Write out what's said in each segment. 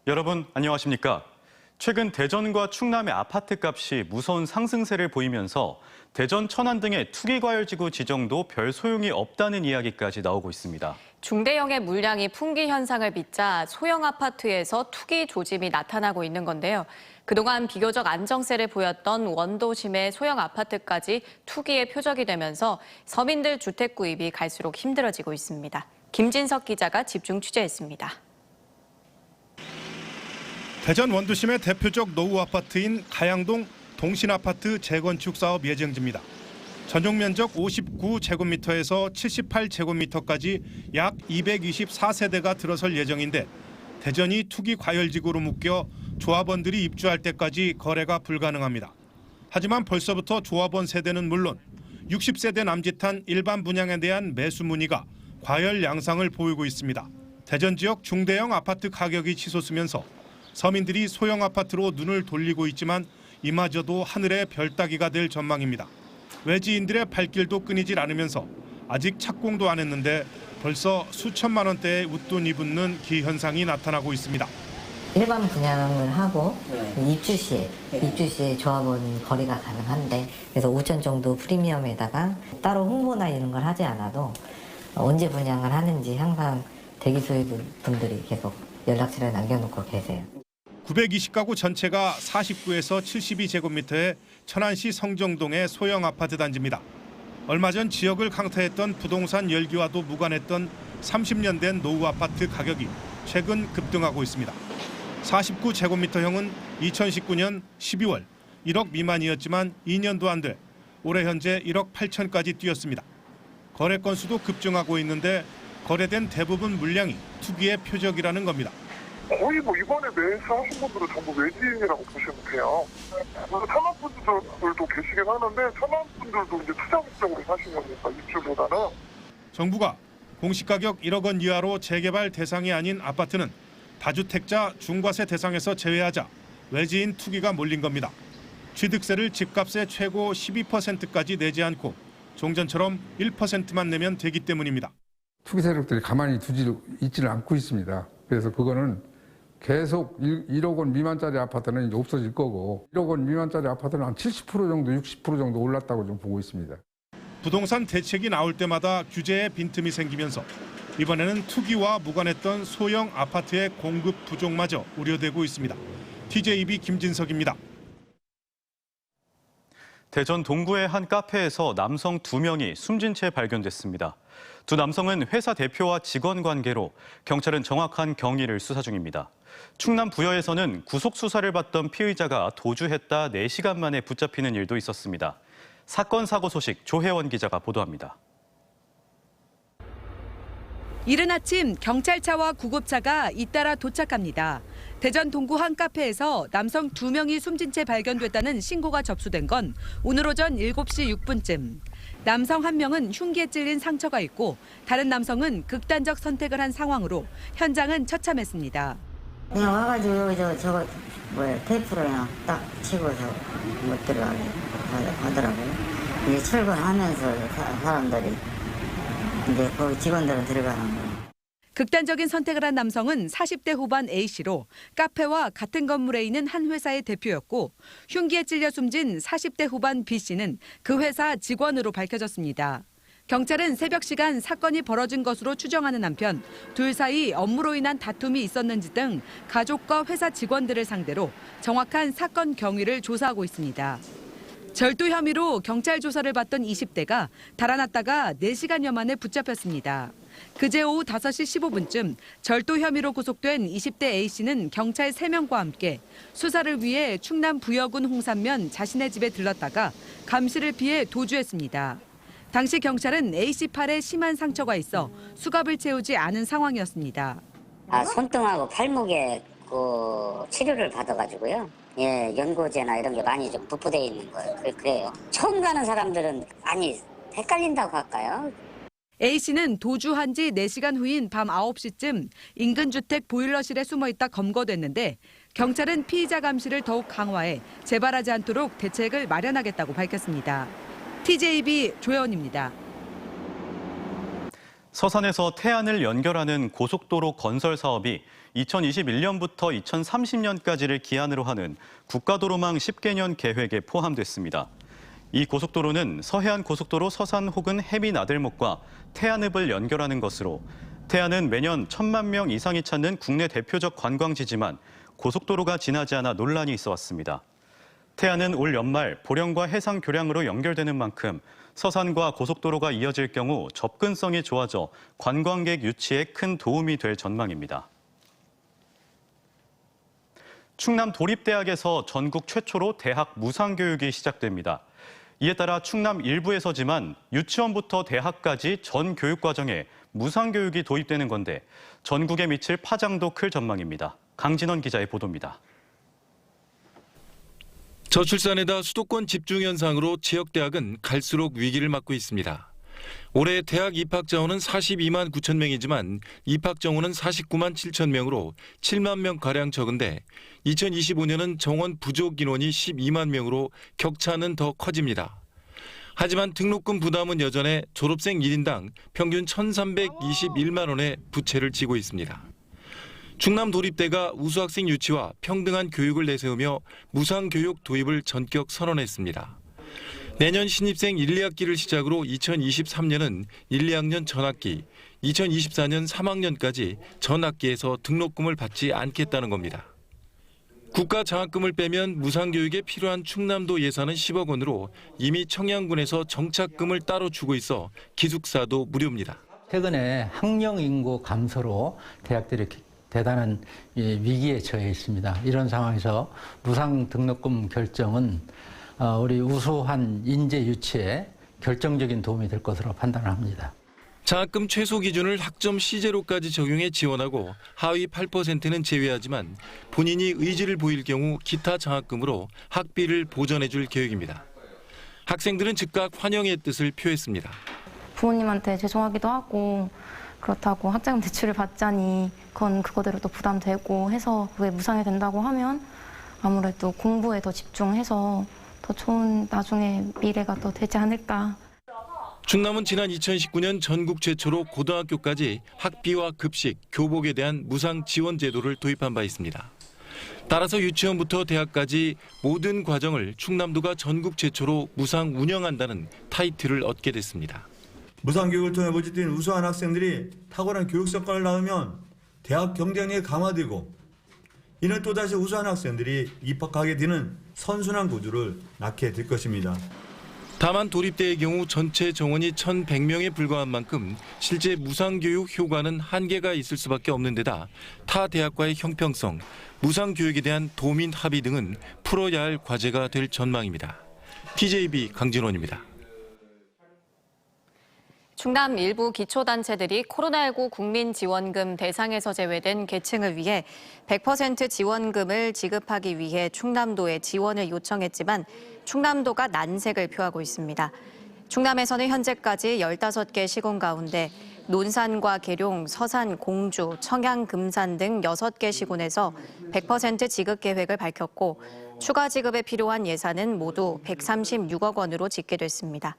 여러분 안녕하십니까? 최근 대전과 충남의 아파트값이 무서운 상승세를 보이면서 대전, 천안 등의 투기과열지구 지정도 별 소용이 없다는 이야기까지 나오고 있습니다. 중대형의 물량이 풍기 현상을 빚자 소형 아파트에서 투기 조짐이 나타나고 있는 건데요. 그동안 비교적 안정세를 보였던 원도심의 소형 아파트까지 투기의 표적이 되면서 서민들 주택 구입이 갈수록 힘들어지고 있습니다. 김진석 기자가 집중 취재했습니다. 대전 원도심의 대표적 노후 아파트인 가양동 동신아파트 재건축 사업 예정지입니다. 전용 면적 59제곱미터에서 78제곱미터까지 약 224세대가 들어설 예정인데 대전이 투기 과열지구로 묶여 조합원들이 입주할 때까지 거래가 불가능합니다. 하지만 벌써부터 조합원 세대는 물론 60세대 남짓한 일반 분양에 대한 매수 문의가 과열 양상을 보이고 있습니다. 대전 지역 중대형 아파트 가격이 치솟으면서 서민들이 소형 아파트로 눈을 돌리고 있지만 이마저도 하늘의 별따기가 될 전망입니다. 외지인들의 발길도 끊이질 않으면서 아직 착공도 안 했는데 벌써 수천만 원대의 웃돈이 붙는 기현상이 나타나고 있습니다. 일반 분양을 하고 입주 시에 조합원 거래가 가능한데 그래서 5천 정도 프리미엄에다가 따로 홍보나 이런 걸 하지 않아도 언제 분양을 하는지 항상 대기 소유분들이 계속 연락처를 남겨놓고 계세요. 920가구 전체가 49에서 72제곱미터의 천안시 성정동의 소형 아파트 단지입니다. 얼마 전 지역을 강타했던 부동산 열기와도 무관했던 30년 된 노후 아파트 가격이 최근 급등하고 있습니다. 49제곱미터형은 2019년 12월 1억 미만이었지만 2년도 안 돼 올해 현재 1억 8천까지 뛰었습니다. 거래 건수도 급증하고 있는데 거래된 대부분 물량이 투기의 표적이라는 겁니다. 거의 이번에 매수하신 분들은 전부 외지인이라고 보시면 돼요. 천안분들도 계시긴 하는데 천안분들도 이제 투자 목적으로 사신 거니까 입주보다는. 정부가 공시가격 1억 원 이하로 재개발 대상이 아닌 아파트는 다주택자 중과세 대상에서 제외하자 외지인 투기가 몰린 겁니다. 취득세를 집값의 최고 12%까지 내지 않고 종전처럼 1%만 내면 되기 때문입니다. 투기 세력들이 가만히 있지는 않고 있습니다. 그래서 그거는 계속 1억 원 미만짜리 아파트는 이제 없어질 거고 1억 원 미만짜리 아파트는 한 70% 정도, 60% 정도 올랐다고 좀 보고 있습니다. 부동산 대책이 나올 때마다 규제에 빈틈이 생기면서 이번에는 투기와 무관했던 소형 아파트의 공급 부족마저 우려되고 있습니다. TJB 김진석입니다. 대전 동구의 한 카페에서 남성 2명이 숨진 채 발견됐습니다. 두 남성은 회사 대표와 직원 관계로 경찰은 정확한 경위를 수사 중입니다. 충남 부여에서는 구속 수사를 받던 피의자가 도주했다 4시간 만에 붙잡히는 일도 있었습니다. 사건 사고 소식 조혜원 기자가 보도합니다. 이른 아침 경찰차와 구급차가 잇따라 도착합니다. 대전 동구 한 카페에서 남성 2명이 숨진 채 발견됐다는 신고가 접수된 건 오늘 오전 7시 6분쯤. 남성 1명은 흉기에 찔린 상처가 있고 다른 남성은 극단적 선택을 한 상황으로 현장은 처참했습니다. 그냥 와가지고 저거 테이프로 그냥 딱 치고서 못 들어가게 하더라고요. 이제 출근하면서 사람들이 이제 거기 직원들은 들어가는 거예요. 극단적인 선택을 한 남성은 40대 후반 A씨로 카페와 같은 건물에 있는 한 회사의 대표였고 흉기에 찔려 숨진 40대 후반 B씨는 그 회사 직원으로 밝혀졌습니다. 경찰은 새벽 시간 사건이 벌어진 것으로 추정하는 한편 둘 사이 업무로 인한 다툼이 있었는지 등 가족과 회사 직원들을 상대로 정확한 사건 경위를 조사하고 있습니다. 절도 혐의로 경찰 조사를 받던 20대가 달아났다가 4시간여 만에 붙잡혔습니다. 그제 오후 5시 15분쯤 절도 혐의로 구속된 20대 A씨는 경찰 3명과 함께 수사를 위해 충남 부여군 홍산면 자신의 집에 들렀다가 감시를 피해 도주했습니다. 당시 경찰은 A씨 팔에 심한 상처가 있어 수갑을 채우지 않은 상황이었습니다. 손등하고 팔목에 치료를 받아가지고요. 예, 연고제나 이런 게 많이 좀 부풀어 있는 거예요. 그래요. 처음 가는 사람들은 많이 헷갈린다고 할까요? A씨는 도주한 지 4시간 후인 밤 9시쯤 인근 주택 보일러실에 숨어있다 검거됐는데 경찰은 피의자 감시를 더욱 강화해 재발하지 않도록 대책을 마련하겠다고 밝혔습니다. TJB 조혜원입니다. 서산에서 태안을 연결하는 고속도로 건설 사업이 2021년부터 2030년까지를 기한으로 하는 국가도로망 10개년 계획에 포함됐습니다. 이 고속도로는 서해안 고속도로 서산 혹은 해미 나들목과 태안읍을 연결하는 것으로 태안은 매년 1,000만 명 이상이 찾는 국내 대표적 관광지지만 고속도로가 지나지 않아 논란이 있어 왔습니다. 태안은 올 연말 보령과 해상 교량으로 연결되는 만큼 서산과 고속도로가 이어질 경우 접근성이 좋아져 관광객 유치에 큰 도움이 될 전망입니다. 충남 도립대학에서 전국 최초로 대학 무상교육이 시작됩니다. 이에 따라 충남 일부에서지만 유치원부터 대학까지 전 교육과정에 무상교육이 도입되는 건데 전국에 미칠 파장도 클 전망입니다. 강진원 기자의 보도입니다. 저출산에다 수도권 집중 현상으로 지역대학은 갈수록 위기를 맞고 있습니다. 올해 대학 입학 자원은 42만 9천 명이지만 입학 정원은 49만 7천 명으로 7만 명가량 적은데 2025년은 정원 부족 인원이 12만 명으로 격차는 더 커집니다. 하지만 등록금 부담은 여전해 졸업생 1인당 평균 1,321만 원의 부채를 지고 있습니다. 충남 도립대가 우수학생 유치와 평등한 교육을 내세우며 무상교육 도입을 전격 선언했습니다. 내년 신입생 1, 2학기를 시작으로 2023년은 1, 2학년 전학기, 2024년 3학년까지 전학기에서 등록금을 받지 않겠다는 겁니다. 국가 장학금을 빼면 무상교육에 필요한 충남도 예산은 10억 원으로 이미 청양군에서 정착금을 따로 주고 있어 기숙사도 무료입니다. 최근에 학령 인구 감소로 대학들이 대단한 위기에 처해 있습니다. 이런 상황에서 무상 등록금 결정은 우리 우수한 인재 유치에 결정적인 도움이 될 것으로 판단합니다. 장학금 최소 기준을 학점 C제로까지 적용해 지원하고 하위 8%는 제외하지만 본인이 의지를 보일 경우 기타 장학금으로 학비를 보전해 줄 계획입니다. 학생들은 즉각 환영의 뜻을 표했습니다. 부모님한테 죄송하기도 하고 그렇다고 학자금 대출을 받자니 그건 그거대로 또 부담되고 해서 그게 무상이 된다고 하면 아무래도 공부에 더 집중해서 더 좋은 나중에 미래가 또 되지 않을까. 충남은 지난 2019년 전국 최초로 고등학교까지 학비와 급식, 교복에 대한 무상 지원 제도를 도입한 바 있습니다. 따라서 유치원부터 대학까지 모든 과정을 충남도가 전국 최초로 무상 운영한다는 타이틀을 얻게 됐습니다. 무상교육을 통해 모집된 우수한 학생들이 탁월한 교육 성과를 낳으면 대학 경쟁력이 강화되고 이는 또다시 우수한 학생들이 입학하게 되는 선순환 구조를 낳게 될 것입니다. 다만 도립대의 경우 전체 정원이 1,100명에 불과한 만큼 실제 무상교육 효과는 한계가 있을 수밖에 없는 데다 타 대학과의 형평성, 무상교육에 대한 도민 합의 등은 풀어야 할 과제가 될 전망입니다. TJB 강진원입니다. 충남 일부 기초단체들이 코로나19 국민지원금 대상에서 제외된 계층을 위해 100% 지원금을 지급하기 위해 충남도에 지원을 요청했지만 충남도가 난색을 표하고 있습니다. 충남에서는 현재까지 15개 시군 가운데 논산과 계룡, 서산, 공주, 청양, 금산 등 6개 시군에서 100% 지급 계획을 밝혔고 추가 지급에 필요한 예산은 모두 136억 원으로 집계됐습니다.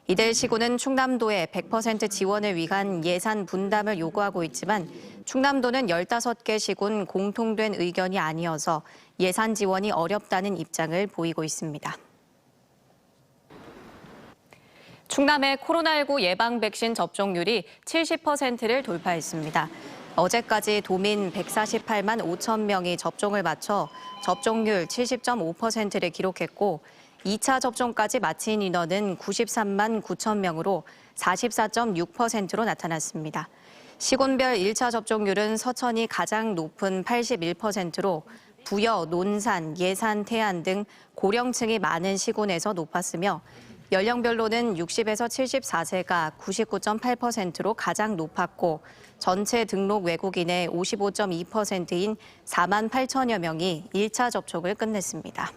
이들 시군은 충남도에 100% 지원을 위한 예산 분담을 요구하고 있지만 충남도는 15개 시군 공통된 의견이 아니어서 예산 지원이 어렵다는 입장을 보이고 있습니다. 충남의 코로나19 예방 백신 접종률이 70%를 돌파했습니다. 어제까지 도민 148만 5천 명이 접종을 마쳐 접종률 70.5%를 기록했고 2차 접종까지 마친 인원은 93만 9천 명으로 44.6%로 나타났습니다. 시군별 1차 접종률은 서천이 가장 높은 81%로 부여, 논산, 예산, 태안 등 고령층이 많은 시군에서 높았으며 연령별로는 60에서 74세가 99.8%로 가장 높았고 전체 등록 외국인의 55.2%인 4만 8천여 명이 1차 접종을 끝냈습니다.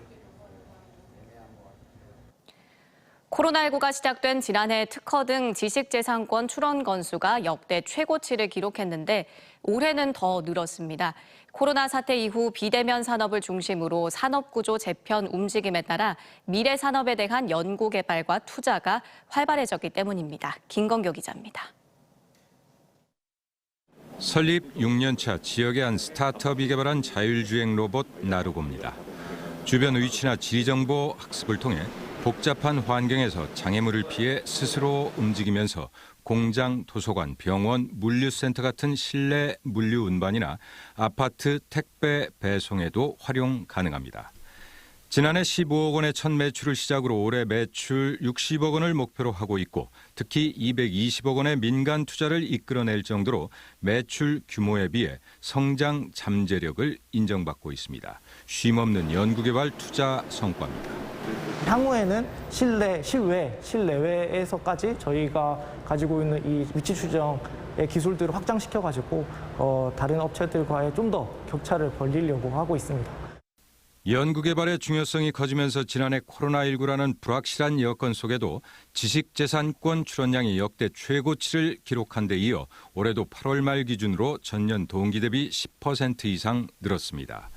코로나19가 시작된 지난해 특허 등 지식재산권 출원 건수가 역대 최고치를 기록했는데 올해는 더 늘었습니다. 코로나 사태 이후 비대면 산업을 중심으로 산업구조 재편 움직임에 따라 미래 산업에 대한 연구 개발과 투자가 활발해졌기 때문입니다. 김건교 기자입니다. 설립 6년차 지역의 한 스타트업이 개발한 자율주행 로봇 나루고입니다. 주변 위치나 지리정보 학습을 통해 복잡한 환경에서 장애물을 피해 스스로 움직이면서 공장, 도서관, 병원, 물류센터 같은 실내 물류 운반이나 아파트 택배 배송에도 활용 가능합니다. 지난해 15억 원의 첫 매출을 시작으로 올해 매출 60억 원을 목표로 하고 있고 특히 220억 원의 민간 투자를 이끌어낼 정도로 매출 규모에 비해 성장 잠재력을 인정받고 있습니다. 쉼없는 연구개발 투자 성과입니다. 향후에는 실내, 실외, 실내외에서까지 저희가 가지고 있는 이 위치 추정의 기술들을 확장시켜가지고 다른 업체들과의 좀 더 격차를 벌리려고 하고 있습니다. 연구개발의 중요성이 커지면서 지난해 코로나19라는 불확실한 여건 속에도 지식재산권 출원량이 역대 최고치를 기록한 데 이어 올해도 8월 말 기준으로 전년 동기 대비 10% 이상 늘었습니다.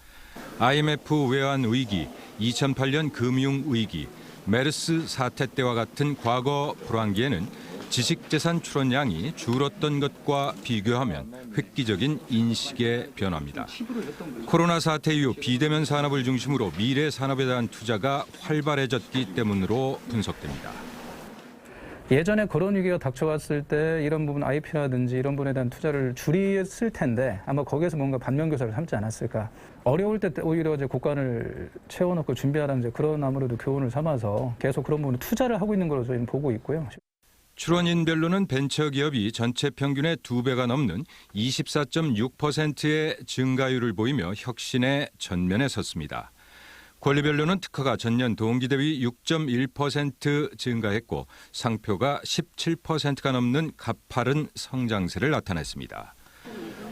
IMF 외환 위기, 2008년 금융위기, 메르스 사태 때와 같은 과거 불황기에는 지식재산 출원량이 줄었던 것과 비교하면 획기적인 인식의 변화입니다. 코로나 사태 이후 비대면 산업을 중심으로 미래 산업에 대한 투자가 활발해졌기 때문으로 분석됩니다. 예전에 그런 위기가 닥쳐왔을 때 이런 부분 IP라든지 이런 부분에 대한 투자를 줄였을 텐데 아마 거기에서 뭔가 반면교사를 삼지 않았을까. 어려울 때 오히려 이제 국간을 채워놓고 준비하라는 이제 그런 아무래도 교훈을 삼아서 계속 그런 부분에 투자를 하고 있는 걸로 저희는 보고 있고요. 출원인별로는 벤처기업이 전체 평균의 2배가 넘는 24.6%의 증가율을 보이며 혁신의 전면에 섰습니다. 권리별로는 특허가 전년 동기 대비 6.1% 증가했고 상표가 17%가 넘는 가파른 성장세를 나타냈습니다.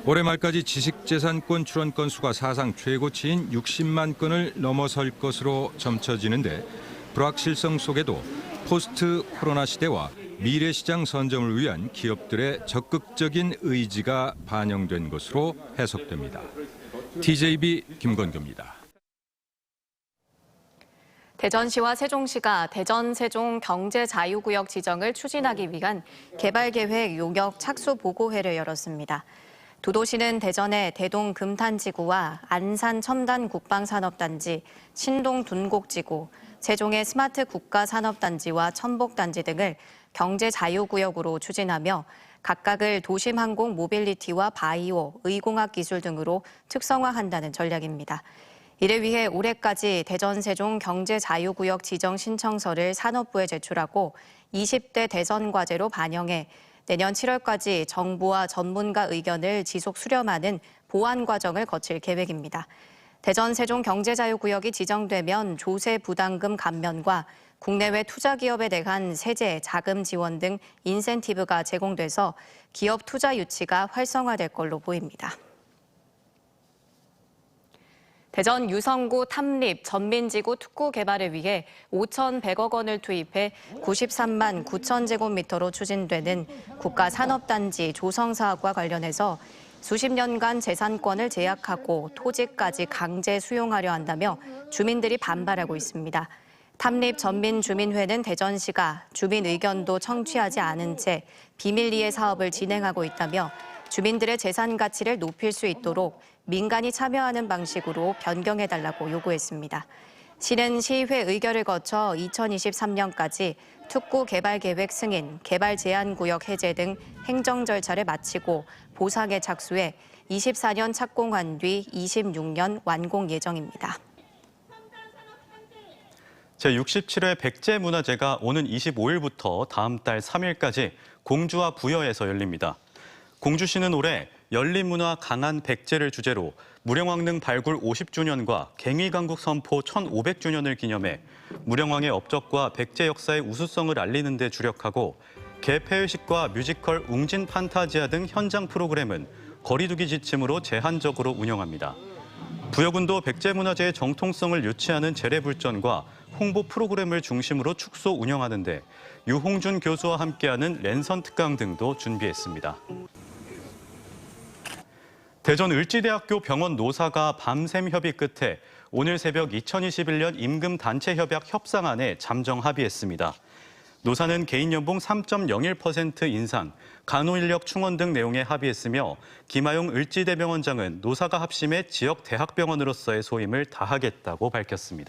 올해 말까지 지식재산권 출원 건수가 사상 최고치인 60만 건을 넘어설 것으로 점쳐지는데 불확실성 속에도 포스트 코로나 시대와 미래시장 선점을 위한 기업들의 적극적인 의지가 반영된 것으로 해석됩니다. TJB 김건규입니다. 대전시와 세종시가 대전 세종 경제자유구역 지정을 추진하기 위한 개발계획 용역 착수보고회를 열었습니다. 두 도시는 대전의 대동 금탄지구와 안산 첨단 국방산업단지, 신동 둔곡지구, 세종의 스마트 국가산업단지와 천복단지 등을 경제자유구역으로 추진하며 각각을 도심항공 모빌리티와 바이오, 의공학 기술 등으로 특성화한다는 전략입니다. 이를 위해 올해까지 대전 세종 경제자유구역 지정 신청서를 산업부에 제출하고 20대 대선 과제로 반영해 내년 7월까지 정부와 전문가 의견을 지속 수렴하는 보완 과정을 거칠 계획입니다. 대전 세종 경제자유구역이 지정되면 조세 부담금 감면과 국내외 투자기업에 대한 세제, 자금 지원 등 인센티브가 제공돼서 기업 투자 유치가 활성화될 걸로 보입니다. 대전 유성구 탐립 전민지구 특구 개발을 위해 5,100억 원을 투입해 93만 9천 제곱미터로 추진되는 국가산업단지 조성사업과 관련해서 수십 년간 재산권을 제약하고 토지까지 강제 수용하려 한다며 주민들이 반발하고 있습니다. 탐립 전민주민회는 대전시가 주민 의견도 청취하지 않은 채 비밀리에 사업을 진행하고 있다며 주민들의 재산 가치를 높일 수 있도록 민간이 참여하는 방식으로 변경해달라고 요구했습니다. 시는 시의회 의결을 거쳐 2023년까지 특구 개발 계획 승인, 개발 제한 구역 해제 등 행정 절차를 마치고 보상에 착수해 24년 착공한 뒤 26년 완공 예정입니다. 제67회 백제문화제가 오는 25일부터 다음 달 3일까지 공주와 부여에서 열립니다. 공주시는 올해 열린문화 강한 백제를 주제로 무령왕릉 발굴 50주년과 갱위강국 선포 1500주년을 기념해 무령왕의 업적과 백제 역사의 우수성을 알리는 데 주력하고 개폐회식과 뮤지컬 웅진 판타지아 등 현장 프로그램은 거리두기 지침으로 제한적으로 운영합니다. 부여군도 백제문화재의 정통성을 유치하는 재래불전과 홍보 프로그램을 중심으로 축소 운영하는데 유홍준 교수와 함께하는 랜선 특강 등도 준비했습니다. 대전 을지대학교 병원 노사가 밤샘 협의 끝에 오늘 새벽 2021년 임금 단체 협약 협상안에 잠정 합의했습니다. 노사는 개인 연봉 3.01% 인상, 간호인력 충원 등 내용에 합의했으며 김하용 을지대병원장은 노사가 합심해 지역 대학병원으로서의 소임을 다하겠다고 밝혔습니다.